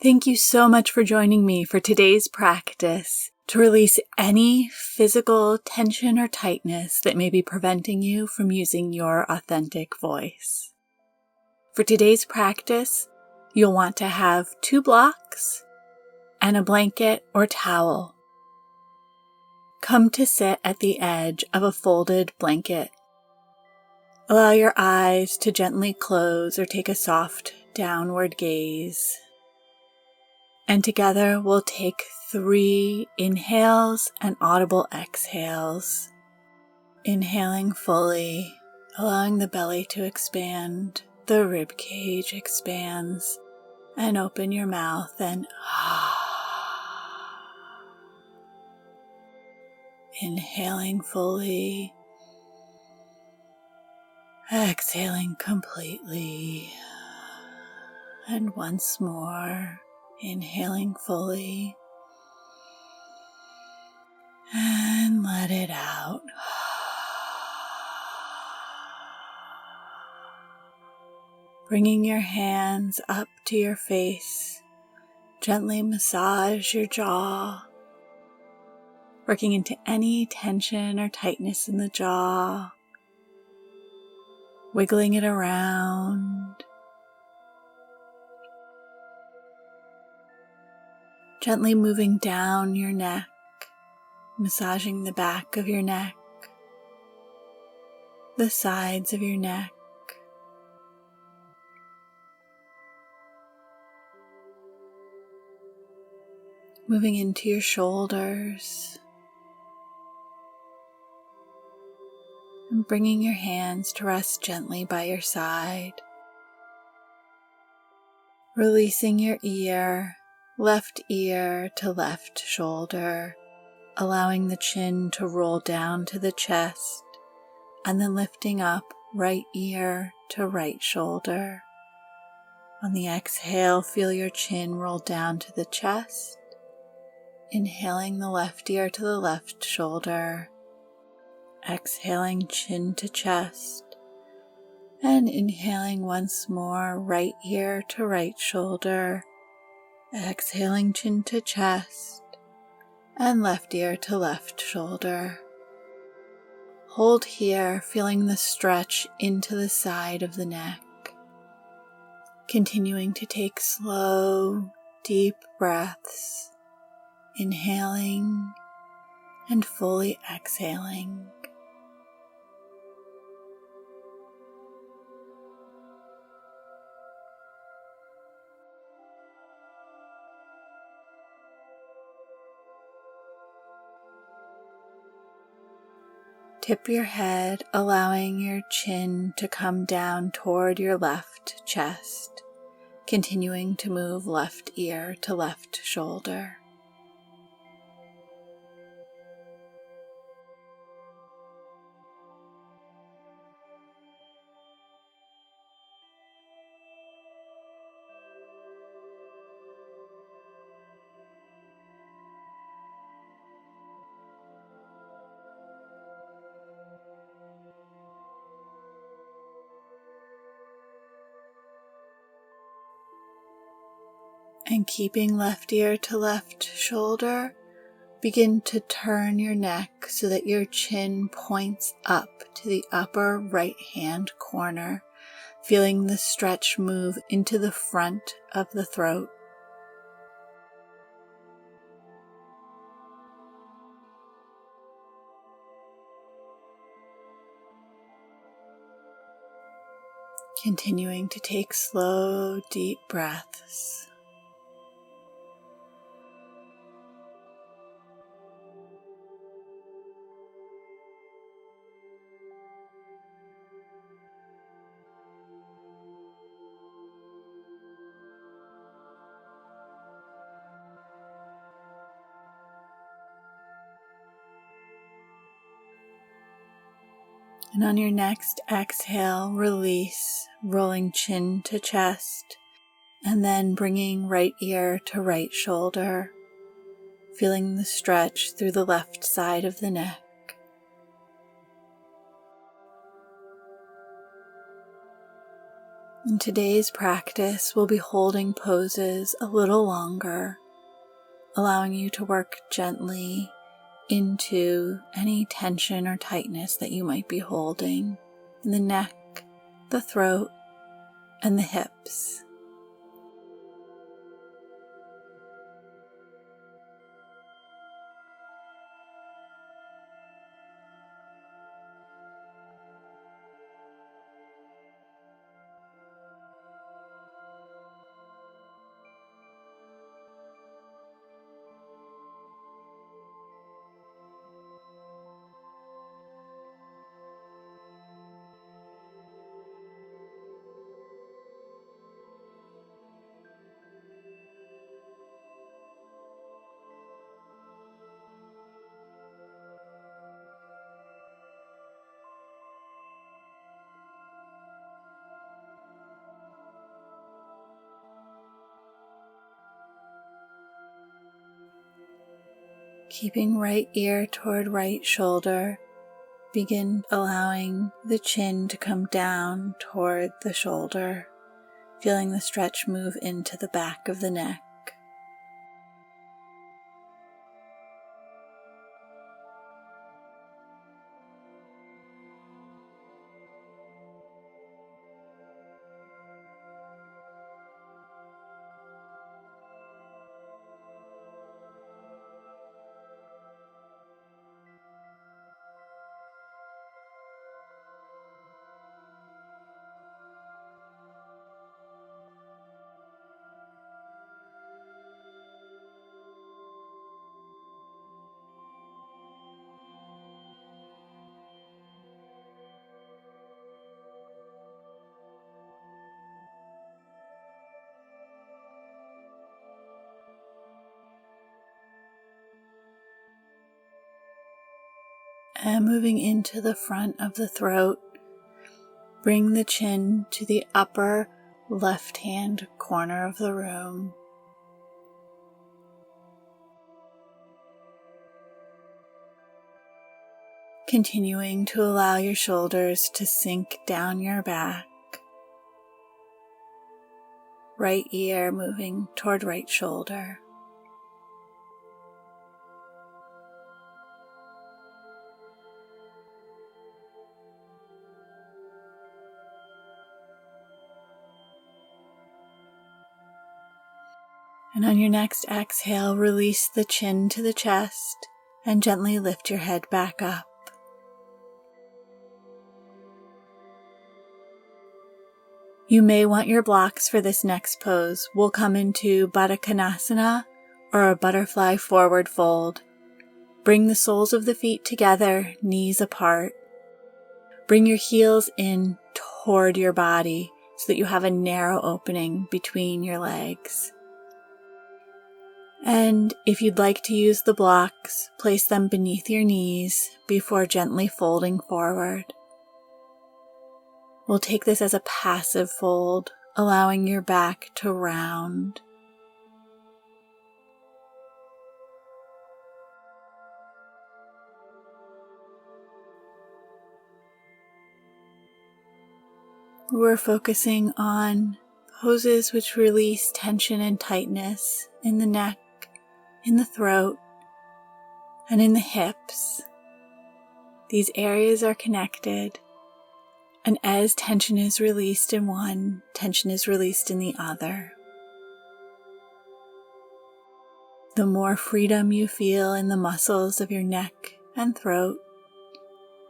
Thank you so much for joining me for today's practice to release any physical tension or tightness that may be preventing you from using your authentic voice. For today's practice, you'll want to have 2 blocks and a blanket or towel. Come to sit at the edge of a folded blanket. Allow your eyes to gently close or take a soft downward gaze. And together we'll take 3 inhales and audible exhales. Inhaling fully, allowing the belly to expand, the rib cage expands, and open your mouth and inhaling fully, exhaling completely, and once more. Inhaling fully and let it out. Bringing your hands up to your face, gently massage your jaw, working into any tension or tightness in the jaw, wiggling it around. Gently moving down your neck, massaging the back of your neck, the sides of your neck, moving into your shoulders, and bringing your hands to rest gently by your side, releasing your ear, left ear to left shoulder, allowing the chin to roll down to the chest, and then lifting up right ear to right shoulder. On the exhale, feel your chin roll down to the chest, inhaling the left ear to the left shoulder, exhaling chin to chest, and inhaling once more right ear to right shoulder, exhaling chin to chest and left ear to left shoulder. Hold here, feeling the stretch into the side of the neck. Continuing to take slow, deep breaths, inhaling and fully exhaling. Tip your head, allowing your chin to come down toward your left chest, continuing to move left ear to left shoulder. And keeping left ear to left shoulder, begin to turn your neck so that your chin points up to the upper right hand corner, feeling the stretch move into the front of the throat. Continuing to take slow, deep breaths. And on your next exhale, release, rolling chin to chest, and then bringing right ear to right shoulder, feeling the stretch through the left side of the neck. In today's practice, we'll be holding poses a little longer, allowing you to work gently into any tension or tightness that you might be holding in the neck, the throat, and the hips. Keeping right ear toward right shoulder, begin allowing the chin to come down toward the shoulder, feeling the stretch move into the back of the neck. And moving into the front of the throat, bring the chin to the upper left-hand corner of the room. Continuing to allow your shoulders to sink down your back. Right ear moving toward right shoulder. And on your next exhale, release the chin to the chest and gently lift your head back up. You may want your blocks for this next pose. We'll come into Baddha Konasana or a butterfly forward fold. Bring the soles of the feet together, knees apart. Bring your heels in toward your body so that you have a narrow opening between your legs. And if you'd like to use the blocks, place them beneath your knees before gently folding forward. We'll take this as a passive fold, allowing your back to round. We're focusing on poses which release tension and tightness in the neck, in the throat, and in the hips. These areas are connected, and as tension is released in one, tension is released in the other. The more freedom you feel in the muscles of your neck and throat,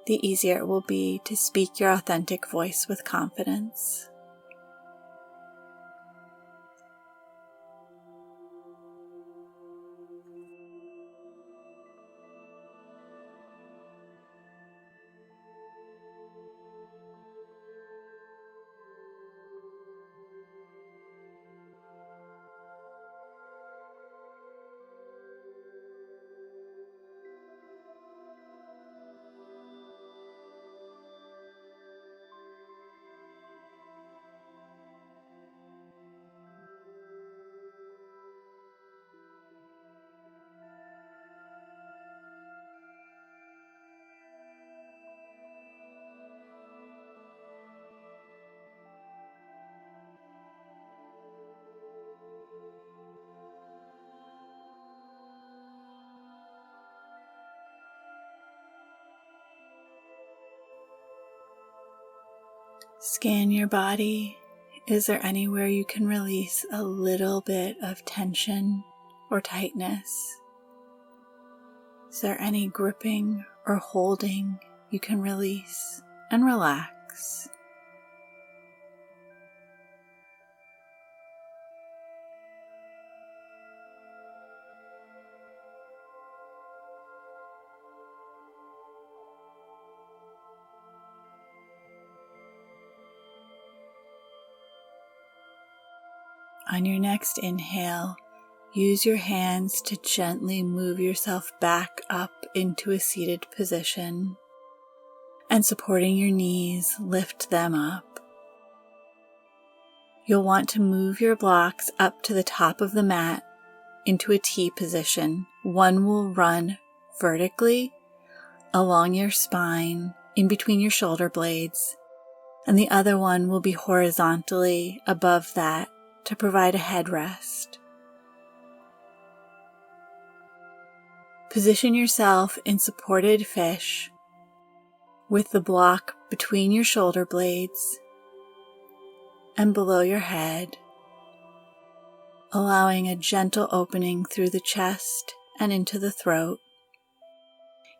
the easier it will be to speak your authentic voice with confidence. Scan your body. Is there anywhere you can release a little bit of tension or tightness? Is there any gripping or holding you can release and relax? On your next inhale, use your hands to gently move yourself back up into a seated position, and supporting your knees, lift them up. You'll want to move your blocks up to the top of the mat into a T position. One will run vertically along your spine in between your shoulder blades, and the other one will be horizontally above that to provide a headrest. Position yourself in supported fish with the block between your shoulder blades and below your head, allowing a gentle opening through the chest and into the throat.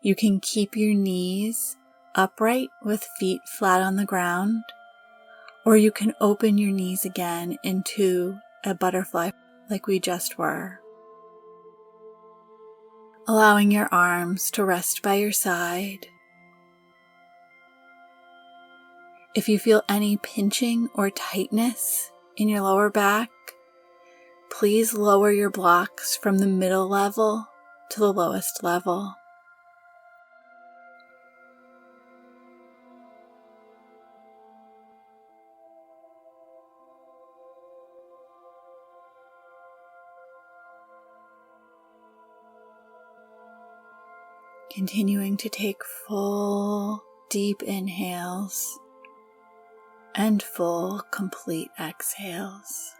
You can keep your knees upright with feet flat on the ground, or you can open your knees again into a butterfly like we just were. Allowing your arms to rest by your side. If you feel any pinching or tightness in your lower back, please lower your blocks from the middle level to the lowest level. Continuing to take full, deep inhales and full, complete exhales.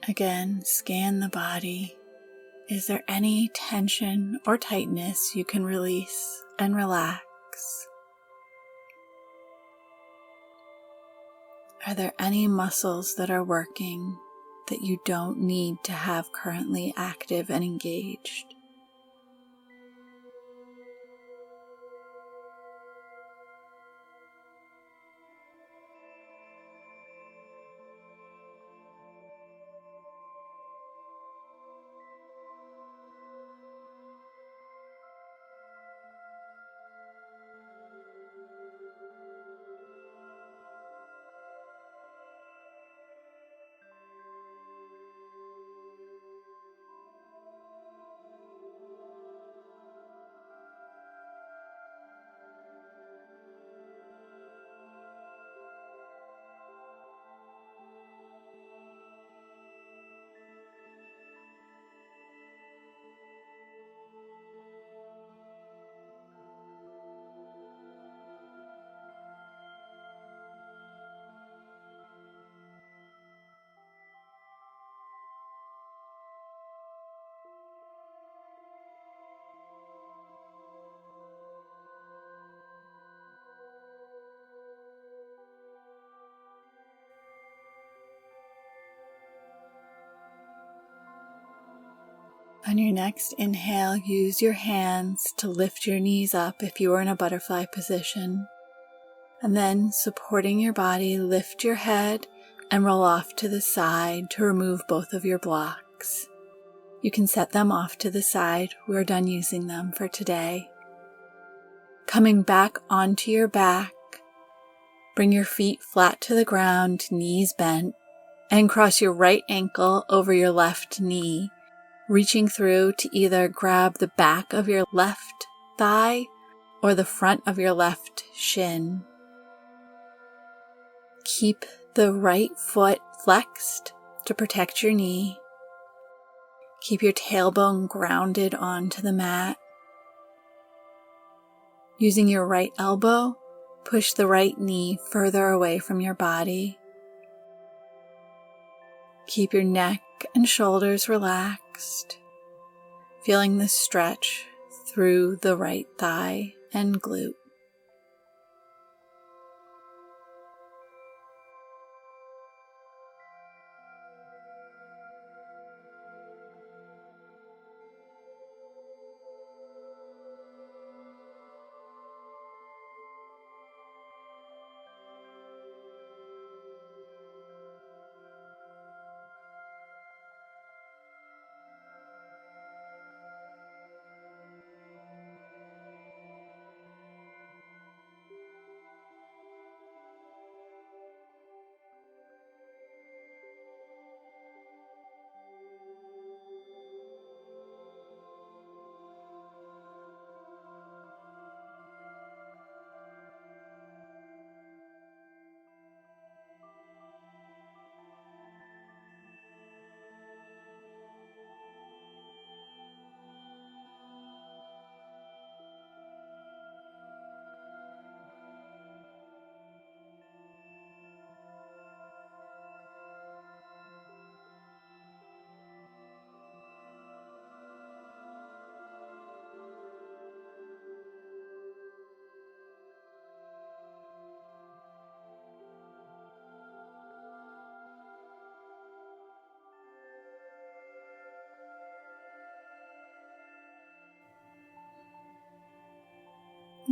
Again, scan the body. Is there any tension or tightness you can release and relax? Are there any muscles that are working that you don't need to have currently active and engaged? On your next inhale, use your hands to lift your knees up if you are in a butterfly position. And then, supporting your body, lift your head and roll off to the side to remove both of your blocks. You can set them off to the side. We're done using them for today. Coming back onto your back, bring your feet flat to the ground, knees bent, and cross your right ankle over your left knee, reaching through to either grab the back of your left thigh or the front of your left shin. Keep the right foot flexed to protect your knee. Keep your tailbone grounded onto the mat. Using your right elbow, push the right knee further away from your body. Keep your neck and shoulders relaxed, feeling the stretch through the right thigh and glute.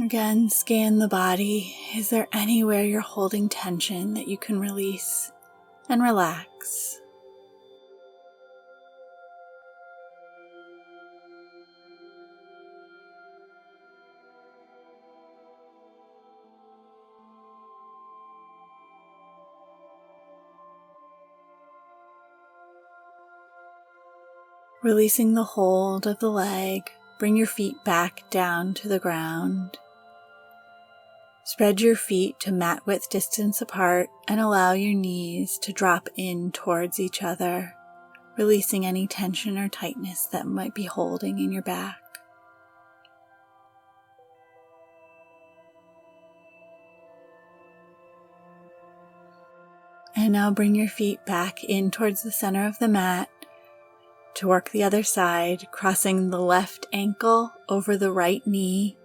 Again, scan the body. Is there anywhere you're holding tension that you can release and relax? Releasing the hold of the leg, bring your feet back down to the ground. Spread your feet to mat width distance apart and allow your knees to drop in towards each other, releasing any tension or tightness that might be holding in your back. And now bring your feet back in towards the center of the mat to work the other side, crossing the left ankle over the right knee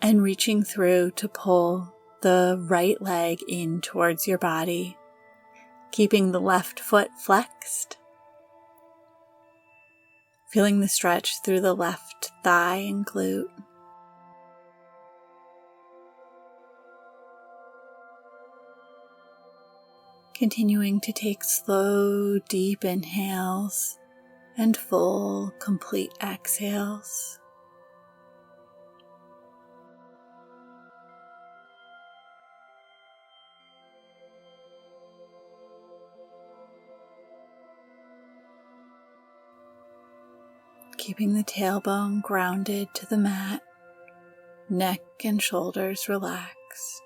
and reaching through to pull the right leg in towards your body, keeping the left foot flexed, feeling the stretch through the left thigh and glute. Continuing to take slow, deep inhales and full, complete exhales. Keeping the tailbone grounded to the mat, neck and shoulders relaxed.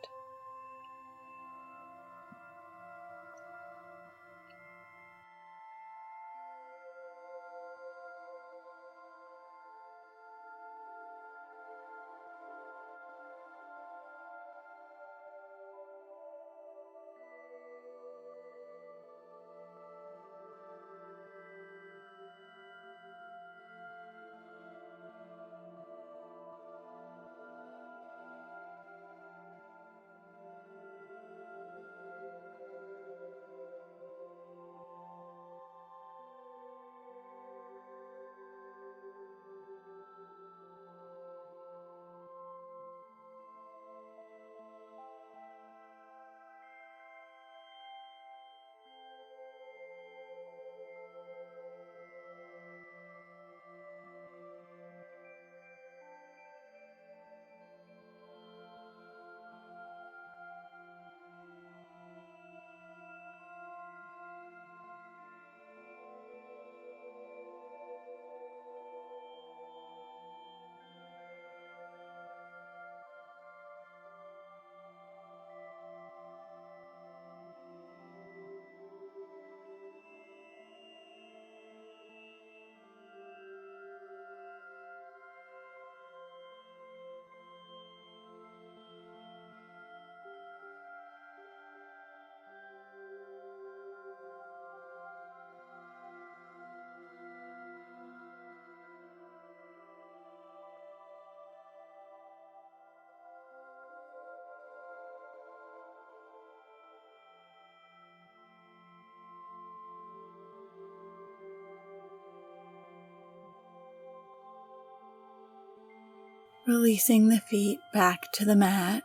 Releasing the feet back to the mat.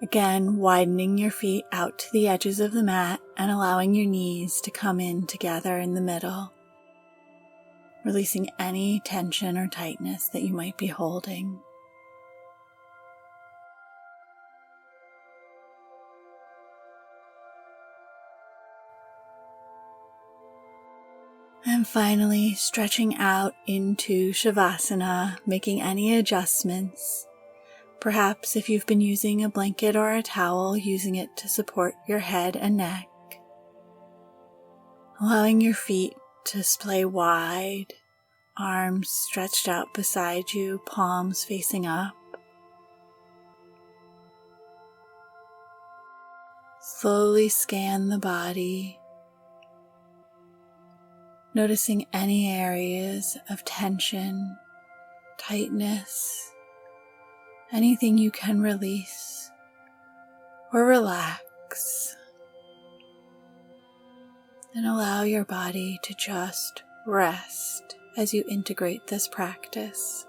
Again, widening your feet out to the edges of the mat and allowing your knees to come in together in the middle. Releasing any tension or tightness that you might be holding. And finally, stretching out into Shavasana, making any adjustments. Perhaps if you've been using a blanket or a towel, using it to support your head and neck. Allowing your feet to splay wide, arms stretched out beside you, palms facing up. Slowly scan the body, noticing any areas of tension, tightness, anything you can release or relax. And allow your body to just rest as you integrate this practice.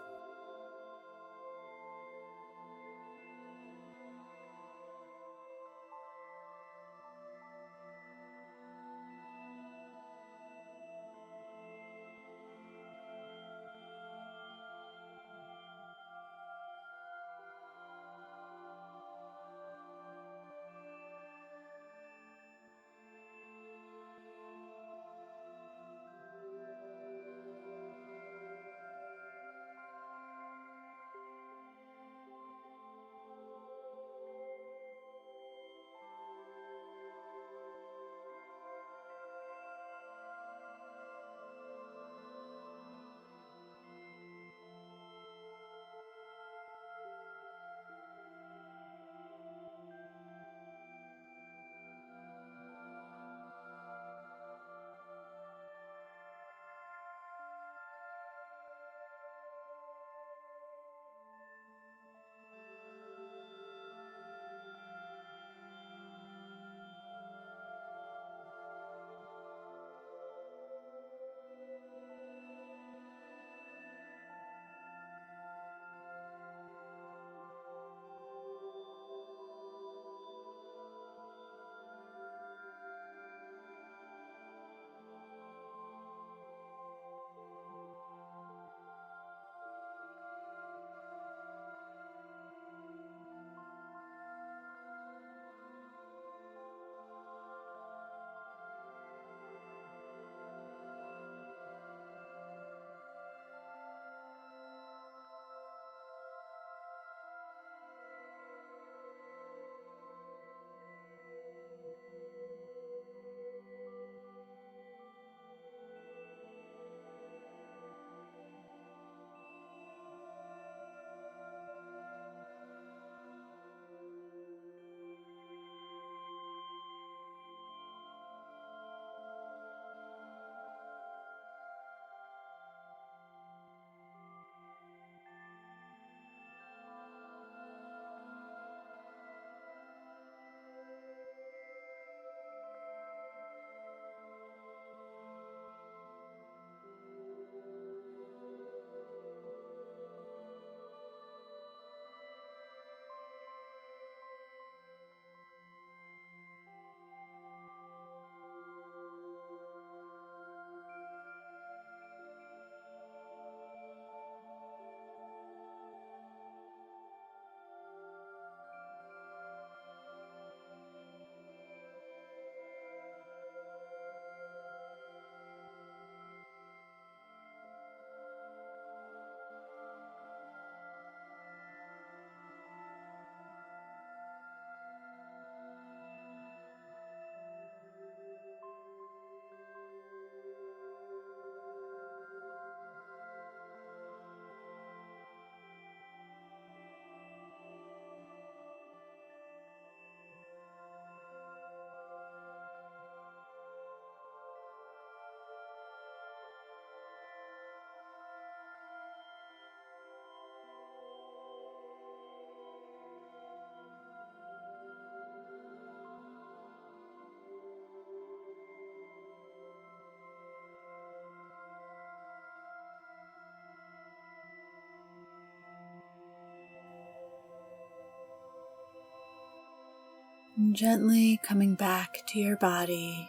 And gently coming back to your body,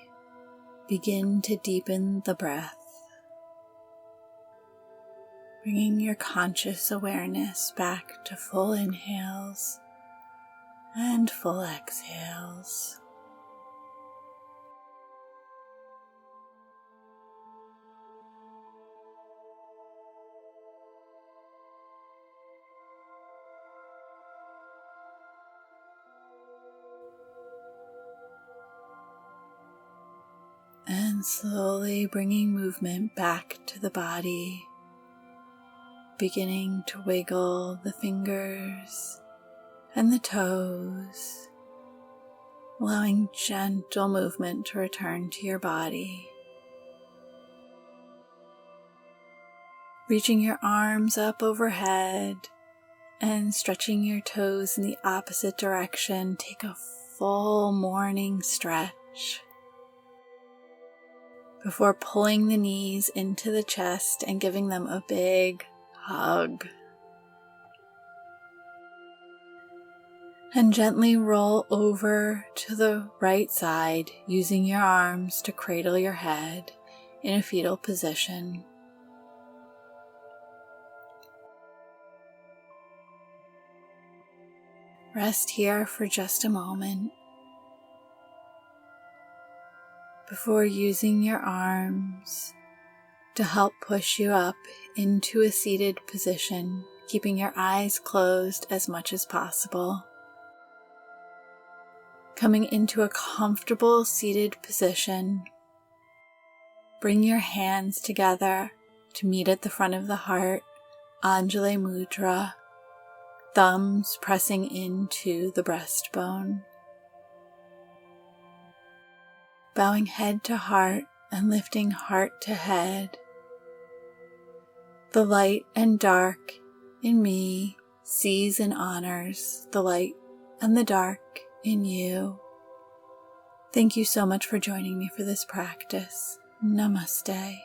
begin to deepen the breath, bringing your conscious awareness back to full inhales and full exhales. And slowly bringing movement back to the body, beginning to wiggle the fingers and the toes, allowing gentle movement to return to your body. Reaching your arms up overhead and stretching your toes in the opposite direction, take a full morning stretch before pulling the knees into the chest and giving them a big hug. And gently roll over to the right side, using your arms to cradle your head in a fetal position. Rest here for just a moment before using your arms to help push you up into a seated position, keeping your eyes closed as much as possible. Coming into a comfortable seated position, bring your hands together to meet at the front of the heart, Anjali Mudra, thumbs pressing into the breastbone. Bowing head to heart and lifting heart to head. The light and dark in me sees and honors the light and the dark in you. Thank you so much for joining me for this practice. Namaste.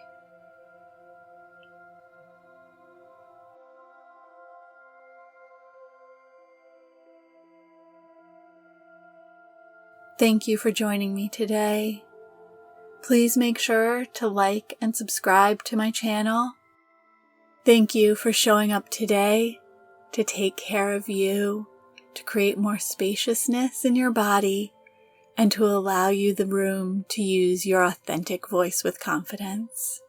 Thank you for joining me today. Please make sure to like and subscribe to my channel. Thank you for showing up today to take care of you, to create more spaciousness in your body, and to allow you the room to use your authentic voice with confidence.